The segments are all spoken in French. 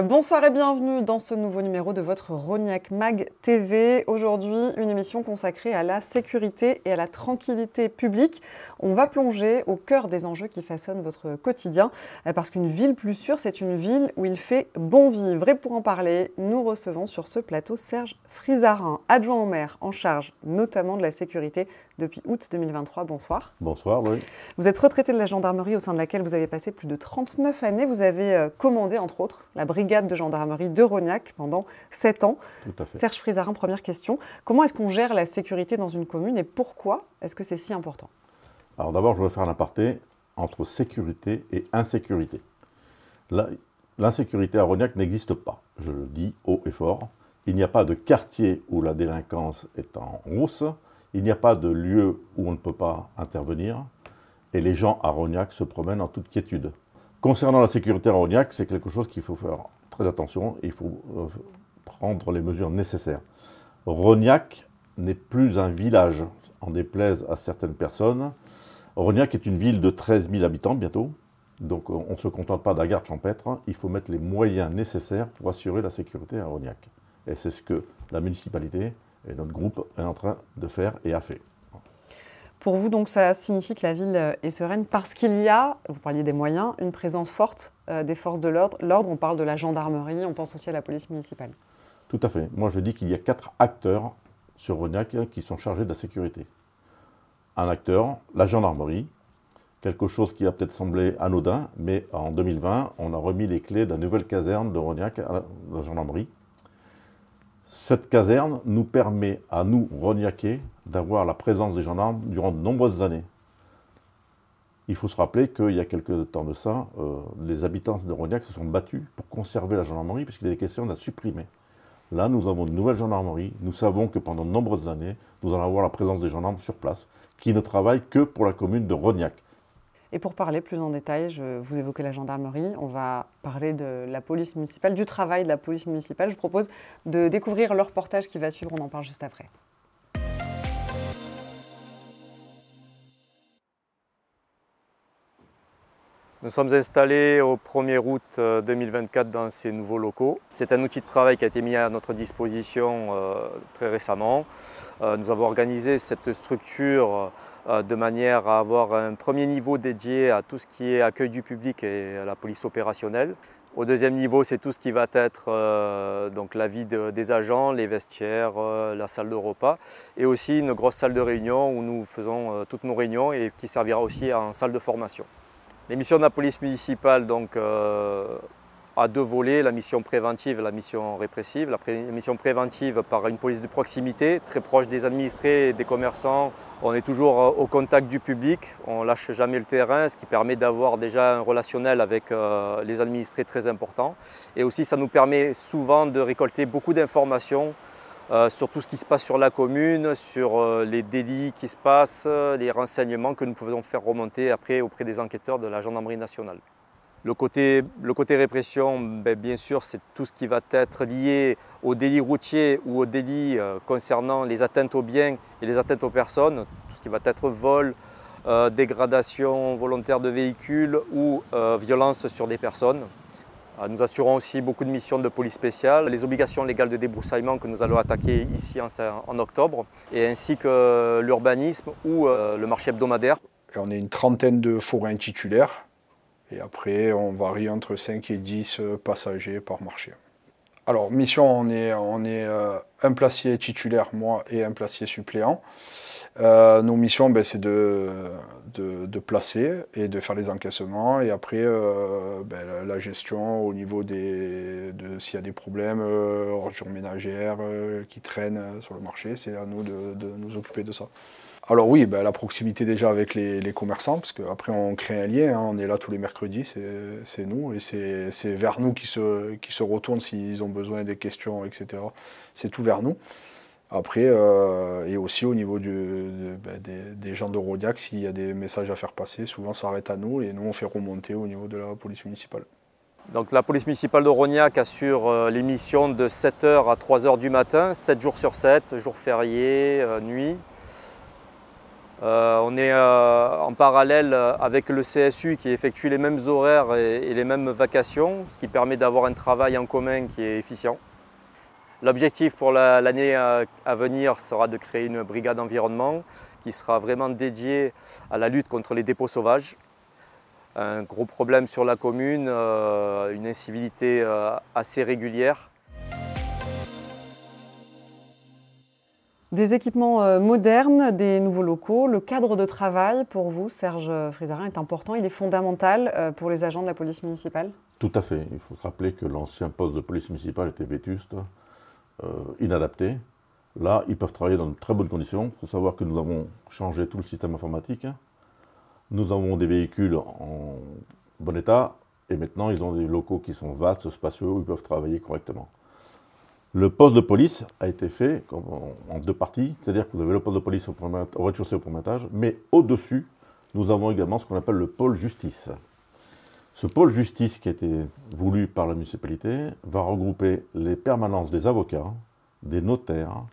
Bonsoir et bienvenue dans ce nouveau numéro de votre Rognac Mag TV. Aujourd'hui, une émission consacrée à la sécurité et à la tranquillité publique. On va plonger au cœur des enjeux qui façonnent votre quotidien, parce qu'une ville plus sûre, c'est une ville où il fait bon vivre. Et pour en parler, nous recevons sur ce plateau Serge Frizarin, adjoint au maire en charge notamment de la sécurité depuis août 2023. Bonsoir. Bonsoir, oui. Vous êtes retraité de la gendarmerie au sein de laquelle vous avez passé plus de 39 années. Vous avez commandé, entre autres, la brigade de gendarmerie de Rognac pendant 7 ans. Tout à fait. Serge Frizarin, première question. Comment est-ce qu'on gère la sécurité dans une commune et pourquoi est-ce que c'est si important? Alors d'abord, je voudrais faire un aparté entre sécurité et insécurité. L'insécurité à Rognac n'existe pas, je le dis haut et fort. Il n'y a pas de quartier où la délinquance est en hausse. Il n'y a pas de lieu où on ne peut pas intervenir. Et les gens à Rognac se promènent en toute quiétude. Concernant la sécurité à Rognac, c'est quelque chose qu'il faut faire très attention. Il faut prendre les mesures nécessaires. Rognac n'est plus un village, en déplaise à certaines personnes. Rognac est une ville de 13 000 habitants bientôt. Donc on ne se contente pas d'un garde champêtre. Il faut mettre les moyens nécessaires pour assurer la sécurité à Rognac. Et c'est ce que la municipalité et notre groupe est en train de faire et a fait. Pour vous, donc, ça signifie que la ville est sereine parce qu'il y a, vous parliez des moyens, une présence forte des forces de l'ordre. On parle de la gendarmerie, on pense aussi à la police municipale. Tout à fait. Moi, je dis qu'il y a 4 acteurs sur Rognac qui sont chargés de la sécurité. Un acteur, la gendarmerie, quelque chose qui a peut-être semblé anodin, mais en 2020, on a remis les clés de la nouvelle caserne de Rognac à la gendarmerie. Cette caserne nous permet à nous, Rognacais, d'avoir la présence des gendarmes durant de nombreuses années. Il faut se rappeler qu'il y a quelques temps de ça, les habitants de Rognac se sont battus pour conserver la gendarmerie puisqu'il était question de la supprimer. Là, nous avons une nouvelle gendarmerie. Nous savons que pendant de nombreuses années, nous allons avoir la présence des gendarmes sur place qui ne travaillent que pour la commune de Rognac. Et pour parler plus en détail, vous évoquez la gendarmerie, on va parler de la police municipale, du travail de la police municipale. Je vous propose de découvrir le reportage qui va suivre, on en parle juste après. Nous sommes installés au 1er août 2024 dans ces nouveaux locaux. C'est un outil de travail qui a été mis à notre disposition très récemment. Nous avons organisé cette structure de manière à avoir un premier niveau dédié à tout ce qui est accueil du public et à la police opérationnelle. Au deuxième niveau, c'est tout ce qui va être donc la vie des agents, les vestiaires, la salle de repas et aussi une grosse salle de réunion où nous faisons toutes nos réunions et qui servira aussi en salle de formation. Les missions de la police municipale donc, a 2 volets, la mission préventive et la mission répressive. La mission préventive par une police de proximité, très proche des administrés et des commerçants. On est toujours au contact du public, on ne lâche jamais le terrain, ce qui permet d'avoir déjà un relationnel avec les administrés très important. Et aussi ça nous permet souvent de récolter beaucoup d'informations sur tout ce qui se passe sur la commune, sur les délits qui se passent, les renseignements que nous pouvons faire remonter après auprès des enquêteurs de la gendarmerie nationale. Le côté répression, bien sûr, c'est tout ce qui va être lié aux délits routiers ou aux délits concernant les atteintes aux biens et les atteintes aux personnes, tout ce qui va être vol, dégradation volontaire de véhicules ou violence sur des personnes. Nous assurons aussi beaucoup de missions de police spéciale, les obligations légales de débroussaillement que nous allons attaquer ici en octobre, et ainsi que l'urbanisme ou le marché hebdomadaire. Et on est une trentaine de forains titulaires, et après on varie entre 5 et 10 passagers par marché. Alors mission, on est un placier titulaire, moi, et un placier suppléant. Nos missions, c'est de placer et de faire les encaissements et après la gestion au niveau s'il y a des problèmes, ordures ménagères qui traînent sur le marché, c'est à nous de nous occuper de ça. Alors oui, la proximité déjà avec les commerçants, parce qu'après on crée un lien, hein, on est là tous les mercredis, c'est nous, et c'est vers nous qui se retournent s'ils ont besoin des questions, etc. C'est tout vers nous. Après, et aussi au niveau des gens de Rognac, s'il y a des messages à faire passer, souvent ça s'arrête à nous et nous on fait remonter au niveau de la police municipale. Donc la police municipale de Rognac assure les missions de 7 h à 3 h du matin, 7 jours sur 7, jours fériés, nuit. On est en parallèle avec le CSU qui effectue les mêmes horaires et les mêmes vacations, ce qui permet d'avoir un travail en commun qui est efficient. L'objectif pour l'année à venir sera de créer une brigade environnement qui sera vraiment dédiée à la lutte contre les dépôts sauvages. Un gros problème sur la commune, une incivilité assez régulière. Des équipements modernes, des nouveaux locaux, le cadre de travail pour vous, Serge Frizarin, est important, il est fondamental pour les agents de la police municipale? Tout à fait. Il faut se rappeler que l'ancien poste de police municipale était vétuste, inadapté. Là, ils peuvent travailler dans de très bonnes conditions. Il faut savoir que nous avons changé tout le système informatique. Nous avons des véhicules en bon état et maintenant ils ont des locaux qui sont vastes, spacieux, où ils peuvent travailler correctement. Le poste de police a été fait en deux parties, c'est-à-dire que vous avez le poste de police au rez-de-chaussée au premier étage, mais au-dessus, nous avons également ce qu'on appelle le pôle justice. Ce pôle justice qui a été voulu par la municipalité va regrouper les permanences des avocats, des notaires,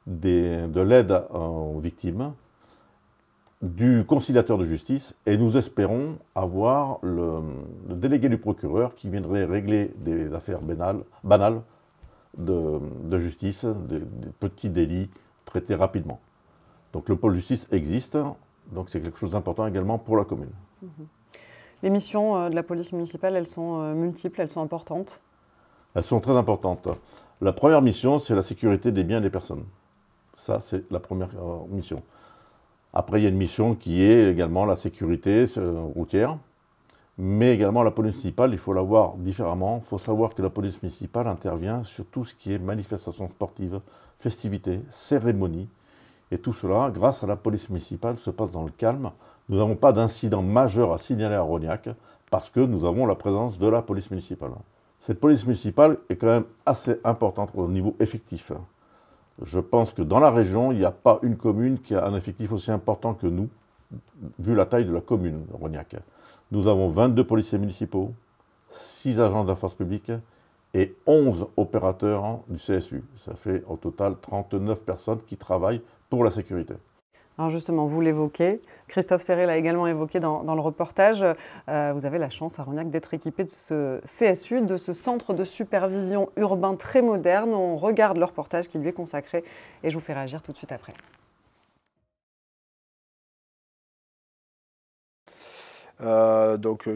de l'aide aux victimes, du conciliateur de justice, et nous espérons avoir le délégué du procureur qui viendrait régler des affaires banales de justice, des petits délits traités rapidement. Donc le pôle justice existe, donc c'est quelque chose d'important également pour la commune. Les missions de la police municipale, elles sont multiples, elles sont importantes? Elles sont très importantes. La première mission, c'est la sécurité des biens et des personnes. Ça, c'est la première mission. Après, il y a une mission qui est également la sécurité routière, mais également la police municipale, il faut la voir différemment. Il faut savoir que la police municipale intervient sur tout ce qui est manifestations sportives, festivités, cérémonies. Et tout cela, grâce à la police municipale, se passe dans le calme. Nous n'avons pas d'incident majeur à signaler à Rognac parce que nous avons la présence de la police municipale. Cette police municipale est quand même assez importante au niveau effectif. Je pense que dans la région, il n'y a pas une commune qui a un effectif aussi important que nous, vu la taille de la commune de Rognac. Nous avons 22 policiers municipaux, 6 agents de la force publique et 11 opérateurs du CSU. Ça fait au total 39 personnes qui travaillent pour la sécurité. Alors justement, vous l'évoquez, Christophe Serret l'a également évoqué dans le reportage, vous avez la chance à Rognac d'être équipé de ce CSU, de ce centre de supervision urbain très moderne. On regarde le reportage qui lui est consacré et je vous fais réagir tout de suite après.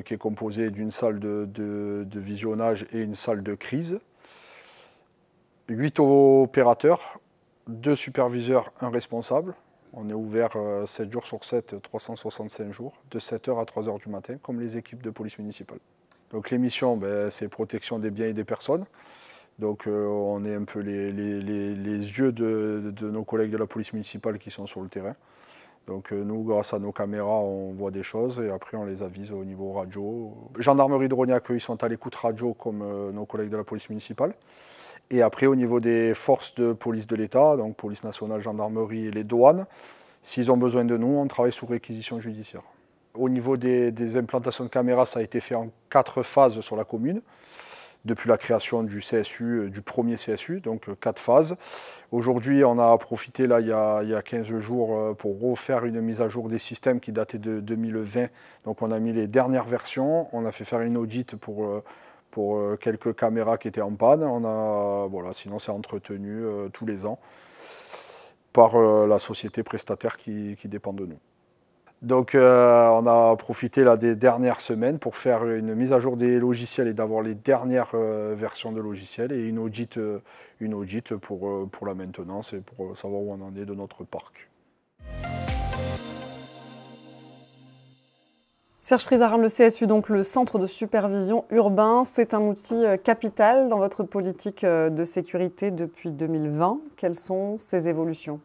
Qui est composé d'une salle de visionnage et une salle de crise. 8 opérateurs, 2 superviseurs, 1 responsable. On est ouvert 7 jours sur 7, 365 jours, de 7h à 3h du matin, comme les équipes de police municipale. Donc les missions, c'est protection des biens et des personnes. Donc on est un peu les yeux de nos collègues de la police municipale qui sont sur le terrain. Donc nous, grâce à nos caméras, on voit des choses et après on les avise au niveau radio. Gendarmerie de Rognac, ils sont à l'écoute radio comme nos collègues de la police municipale. Et après, au niveau des forces de police de l'État, donc police nationale, gendarmerie et les douanes, s'ils ont besoin de nous, on travaille sous réquisition judiciaire. Au niveau des implantations de caméras, ça a été fait en 4 phases sur la commune, depuis la création du CSU, du premier CSU, donc 4 phases. Aujourd'hui, on a profité, là, il y a 15 jours, pour refaire une mise à jour des systèmes qui dataient de 2020. Donc on a mis les dernières versions, on a fait faire une audit pour quelques caméras qui étaient en panne. Sinon c'est entretenu tous les ans par la société prestataire qui dépend de nous. Donc on a profité là, des dernières semaines pour faire une mise à jour des logiciels et d'avoir les dernières versions de logiciels et une audit pour la maintenance et pour savoir où on en est de notre parc. Serge Frizarin, le CSU, donc le centre de supervision urbain, c'est un outil capital dans votre politique de sécurité depuis 2020. Quelles sont ces évolutions?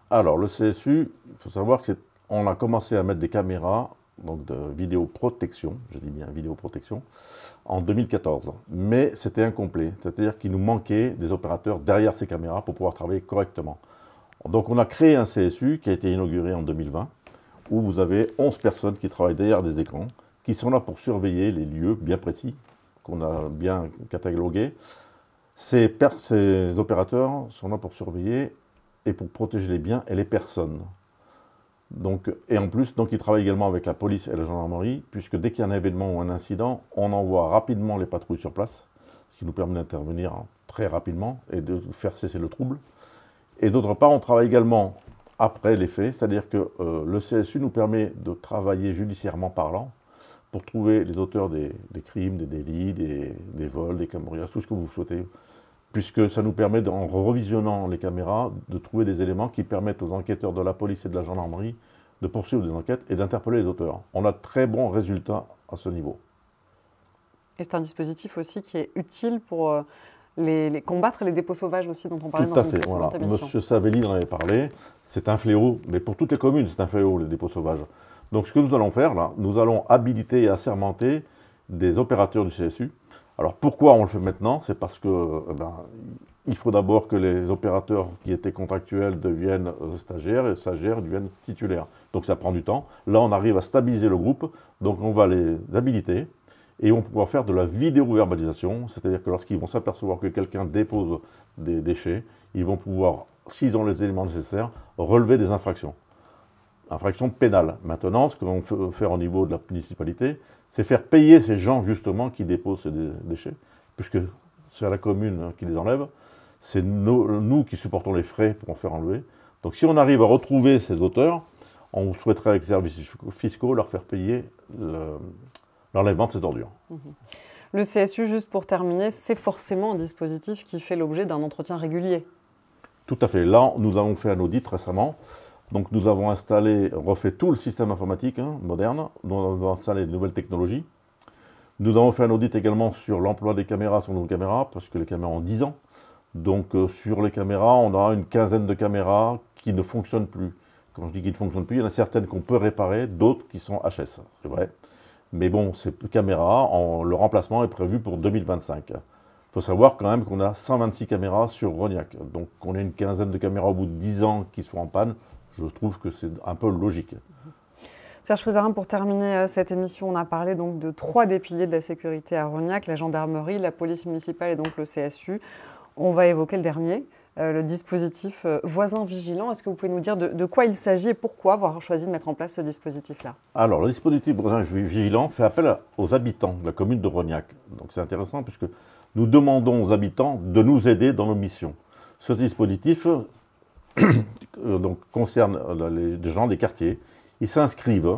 Alors le CSU, il faut savoir qu'on a commencé à mettre des caméras donc de vidéoprotection, je dis bien vidéoprotection, en 2014. Mais c'était incomplet, c'est-à-dire qu'il nous manquait des opérateurs derrière ces caméras pour pouvoir travailler correctement. Donc on a créé un CSU qui a été inauguré en 2020. Où vous avez 11 personnes qui travaillent derrière des écrans, qui sont là pour surveiller les lieux bien précis, qu'on a bien catalogués. Ces opérateurs sont là pour surveiller et pour protéger les biens et les personnes. Et en plus, ils travaillent également avec la police et la gendarmerie, puisque dès qu'il y a un événement ou un incident, on envoie rapidement les patrouilles sur place, ce qui nous permet d'intervenir très rapidement et de faire cesser le trouble. Et d'autre part, on travaille également après les faits, c'est-à-dire que le CSU nous permet de travailler judiciairement parlant pour trouver les auteurs des crimes, des délits, des vols, des cambriolages, tout ce que vous souhaitez, puisque ça nous permet, en revisionnant les caméras, de trouver des éléments qui permettent aux enquêteurs de la police et de la gendarmerie de poursuivre des enquêtes et d'interpeller les auteurs. On a de très bons résultats à ce niveau. Et c'est un dispositif aussi qui est utile pour combattre les dépôts sauvages aussi, dont on parlait Tout dans à une fait, précédente voilà. émission. Monsieur Savelli en avait parlé, c'est un fléau, mais pour toutes les communes, c'est un fléau, les dépôts sauvages. Donc ce que nous allons faire, là, nous allons habiliter et assermenter des opérateurs du CSU. Alors pourquoi on le fait maintenant? C'est parce que il faut d'abord que les opérateurs qui étaient contractuels deviennent stagiaires, et les stagiaires deviennent titulaires. Donc ça prend du temps. Là, on arrive à stabiliser le groupe, donc on va les habiliter, et ils vont pouvoir faire de la vidéo-verbalisation, c'est-à-dire que lorsqu'ils vont s'apercevoir que quelqu'un dépose des déchets, ils vont pouvoir, s'ils ont les éléments nécessaires, relever des infractions. Infraction pénale. Maintenant, ce que l'on veut faire au niveau de la municipalité, c'est faire payer ces gens, justement, qui déposent ces déchets, puisque c'est à la commune qui les enlève. C'est nous qui supportons les frais pour en faire enlever. Donc si on arrive à retrouver ces auteurs, on souhaiterait, avec les services fiscaux, leur faire payer l'enlèvement de ces ordures. Le CSU, juste pour terminer, c'est forcément un dispositif qui fait l'objet d'un entretien régulier. Tout à fait. Là, nous avons fait un audit récemment. Donc nous avons refait tout le système informatique moderne, nous avons installé de nouvelles technologies. Nous avons fait un audit également sur l'emploi des caméras sur nos caméras, parce que les caméras ont 10 ans. Donc sur les caméras, on a une quinzaine de caméras qui ne fonctionnent plus. Quand je dis qu'ils ne fonctionnent plus, il y en a certaines qu'on peut réparer, d'autres qui sont HS, c'est vrai. Mais bon, ces caméras, le remplacement est prévu pour 2025. Il faut savoir quand même qu'on a 126 caméras sur Rognac. Donc on a une quinzaine de caméras au bout de 10 ans qui sont en panne. Je trouve que c'est un peu logique. Serge Frézarin, pour terminer cette émission, on a parlé donc de 3 des piliers de la sécurité à Rognac, la gendarmerie, la police municipale et donc le CSU. On va évoquer le dernier, le dispositif voisin vigilant. Est-ce que vous pouvez nous dire de quoi il s'agit et pourquoi avoir choisi de mettre en place ce dispositif-là? Alors, le dispositif voisin vigilant fait appel aux habitants de la commune de Rognac. Donc c'est intéressant puisque nous demandons aux habitants de nous aider dans nos missions. Ce dispositif donc, concerne les gens des quartiers. Ils s'inscrivent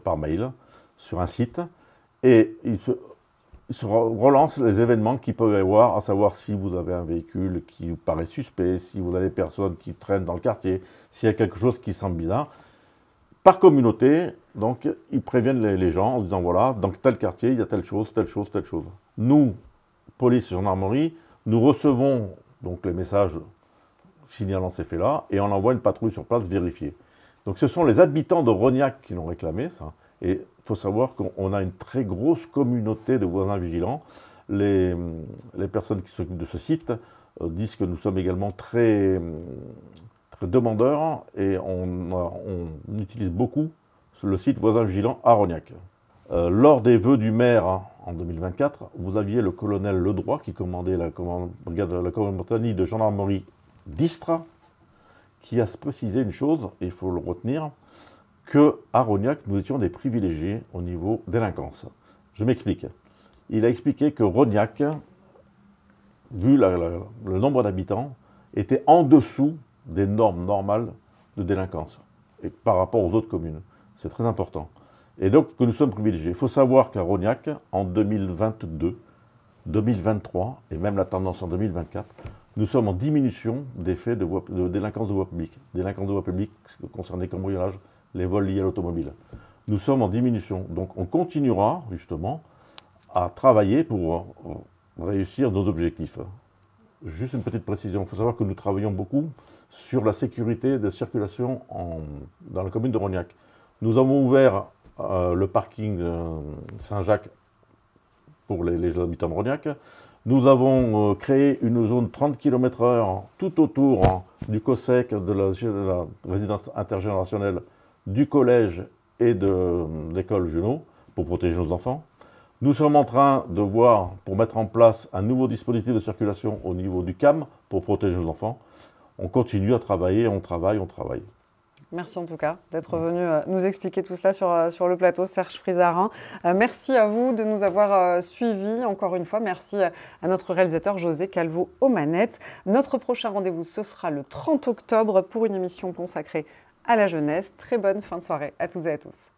par mail sur un site et ils se relancent les événements qu'ils peuvent y avoir, à savoir si vous avez un véhicule qui vous paraît suspect, si vous avez des personnes qui traînent dans le quartier, s'il y a quelque chose qui semble bizarre. Par communauté, donc, ils préviennent les gens en disant voilà, dans tel quartier, il y a telle chose, telle chose, telle chose. Nous, police et gendarmerie, nous recevons donc les messages signalant ces faits-là, et on envoie une patrouille sur place vérifier. Donc ce sont les habitants de Rognac qui l'ont réclamé, ça. Et il faut savoir qu'on a une très grosse communauté de voisins vigilants. Les personnes qui s'occupent de ce site disent que nous sommes également très demandeurs, et on utilise beaucoup le site voisins vigilants à Rognac. Lors des vœux du maire en 2024, vous aviez le colonel Ledroit qui commandait la compagnie de gendarmerie d'Istres, qui a précisé une chose, et il faut le retenir, qu'à Rognac, nous étions des privilégiés au niveau délinquance. Je m'explique. Il a expliqué que Rognac, vu le nombre d'habitants, était en dessous des normes normales de délinquance, et par rapport aux autres communes. C'est très important. Et donc que nous sommes privilégiés. Il faut savoir qu'à Rognac, en 2022, 2023, et même la tendance en 2024, nous sommes en diminution des faits de délinquance de voie publique. Délinquance de voie publique concernant les cambriolages, les vols liés à l'automobile. Nous sommes en diminution. Donc on continuera justement à travailler pour réussir nos objectifs. Juste une petite précision, il faut savoir que nous travaillons beaucoup sur la sécurité de circulation dans la commune de Rognac. Nous avons ouvert le parking Saint-Jacques pour les habitants de Rognac. Nous avons créé une zone 30 km/h tout autour du COSEC, de la résidence intergénérationnelle, du collège et de l'école Junot, pour protéger nos enfants. Nous sommes en train de voir, pour mettre en place un nouveau dispositif de circulation au niveau du CAM, pour protéger nos enfants. On continue à travailler, on travaille. Merci en tout cas d'être venu nous expliquer tout cela sur le plateau, Serge Frizarin. Merci à vous de nous avoir suivis. Encore une fois, merci à notre réalisateur José Calvo aux manettes. Notre prochain rendez-vous, ce sera le 30 octobre pour une émission consacrée à la jeunesse. Très bonne fin de soirée à toutes et à tous.